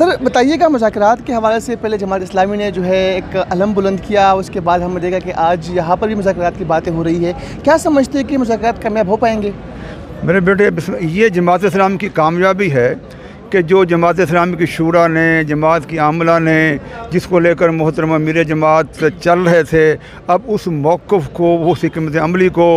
Sir बताइएगा, मुज़ाकरात के हवाले से पहले जमात इस्लामी ने जो है एक अलम बुलंद किया, उसके बाद हमने देखा कि आज यहाँ पर भी मुज़ाकरात की बातें हो रही है। क्या समझते हैं कि मुज़ाकरात कामयाब हो पाएंगे? मेरे बेटे, ये जमात इस्लामी की कामयाबी है कि जो जमात इस्लामी की शूरा ने, जमात की आमला ने, जिसको लेकर मोहतरमा मीर जमात चल रहे थे, अब उस मौक़िफ़ को, वो हिकमत अमली को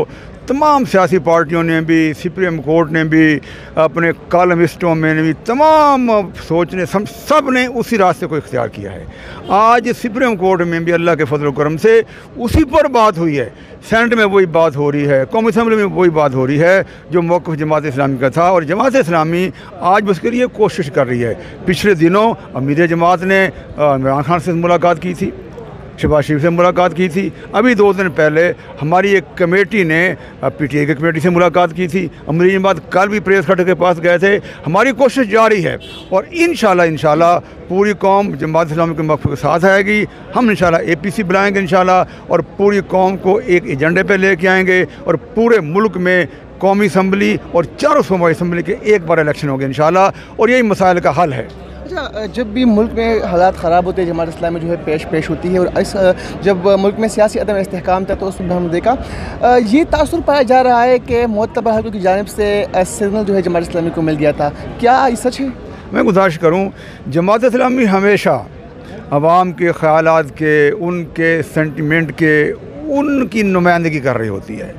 तमाम सियासी पार्टियों ने भी, सुप्रीम कोर्ट ने भी, अपने कॉलमिस्टों में भी, तमाम सोचने सब ने उसी रास्ते को इख्तियार किया है। आज सुप्रीम कोर्ट में भी अल्लाह के फजल करम से उसी पर बात हुई है। सेनेट में वही बात हो रही है, कौमी असम्बली में वही बात हो रही है जो मौक़िफ़ जमात इस्लामी का था, और जमात इस्लामी आज उसके लिए कोशिश कर रही है। पिछले दिनों अमीर जमात ने इमरान खान से मुलाकात की थी, शहबाज शरीफ से मुलाकात की थी। अभी 2 दिन पहले हमारी एक कमेटी ने PTI की कमेटी से मुलाकात की थी। अमीर जमात कल भी प्रेस खट के पास गए थे। हमारी कोशिश जारी है और इंशाल्लाह पूरी कौम जमात इस्लामी के मौक़िफ़ के साथ आएगी। हम इंशाल्लाह APC बुलाएंगे इंशाल्लाह, और पूरी कौम को एक एजेंडे पे लेके आएंगे, और पूरे मुल्क में कौमी असम्बली और चारों सूबाई असम्बली के एक बार इलेक्शन होंगे इंशाल्लाह, और यही मसाइल का हल है। अच्छा, जब भी मुल्क में हालात ख़राब होते हैं, जमात इस्लामी जो है पेश होती है, और इस जब मुल्क में सियासी अदम इस्तेहकाम था तो उसमें हमने देखा ये तासुर पाया जा रहा है कि मोतबर हलकों की जानिब से सिग्नल जो है जमात इस्लामी को मिल गया था। क्या ये सच है? मैं गुजारिश करूँ, जमात इस्लामी हमेशा अवाम के ख़यालात के, उनके सेंटिमेंट के, उनकी नुमाइंदगी कर रही होती है।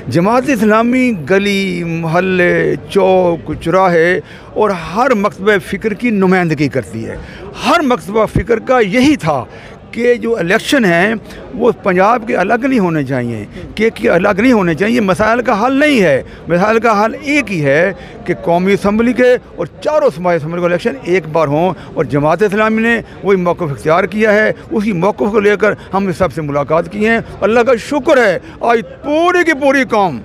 जमात इस्लामी गली, मोहल्ले, चौक, चौराहे और हर मकतबा फ़िक्र की नुमाइंदगी करती है। हर मकतबा फ़िक्र का यही था कि जो इलेक्शन हैं वो पंजाब के अलग नहीं होने चाहिए, के अलग नहीं होने चाहिए। मसाइल का हल नहीं है, मसाइल का हल एक ही है कि कौमी असम्बली के और चारों सूबाई असम्बली के इलेक्शन एक बार हों, और जमात इस्लामी ने वही मौक़िफ़ इख्तियार किया है। उसी मौक़िफ़ को लेकर हमने सबसे मुलाकात की है। अल्लाह का शुक्र है, आज पूरी की पूरी कौम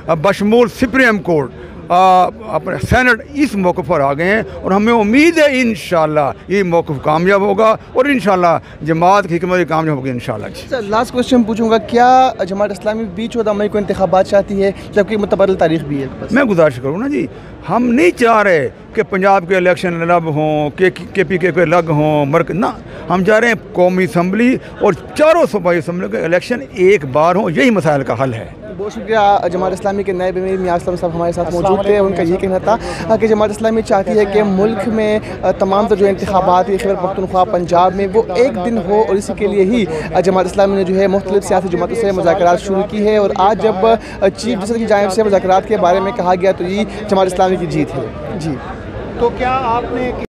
बशमूल सुप्रीम कोर्ट, अपने सेनेट इस मौके पर आ गए हैं, और हमें उम्मीद है इंशाल्लाह ये मौक़िफ़ कामयाब होगा, और इंशाल्लाह जमात की हिकमत कामयाब होगी इंशाल्लाह। लास्ट क्वेश्चन पूछूंगा, क्या जमात इस्लामी 14 मई को इंतखाबात चाहती है, जबकि मुतबर्रिल तारीख भी है? मैं गुजारिश करूँ ना जी, हम नहीं चाह रहे कि पंजाब के इलेक्शन अलग हों, KPK के अलग हों, ना, हम चाह रहे हैं कौमी असम्बली और चारों सूबाई असम्बली के इलेक्शन एक बार हों। यही मसाइल का हल है। बहुत शुक्रिया। जमात इस्लामी के नायब अमीर मियां असलम साहब हमारे साथ मौजूद थे। उनका ये कहना था कि जमात इस्लामी चाहती है कि मुल्क में तमाम जो इंतखाबात है खैबर पख्तूनख्वा पंजाब में वो एक दिन हो, और इसी के लिए ही जमात इस्लामी ने जो है मुख्तलिफ सियासी जमातों से मुज़ाकरात शुरू की है। और आज जब चीफ जस्टिस की जानिब से मुज़ाकरात के बारे में कहा गया तो ये जमात इस्लामी की जीत है। जी, तो क्या आपने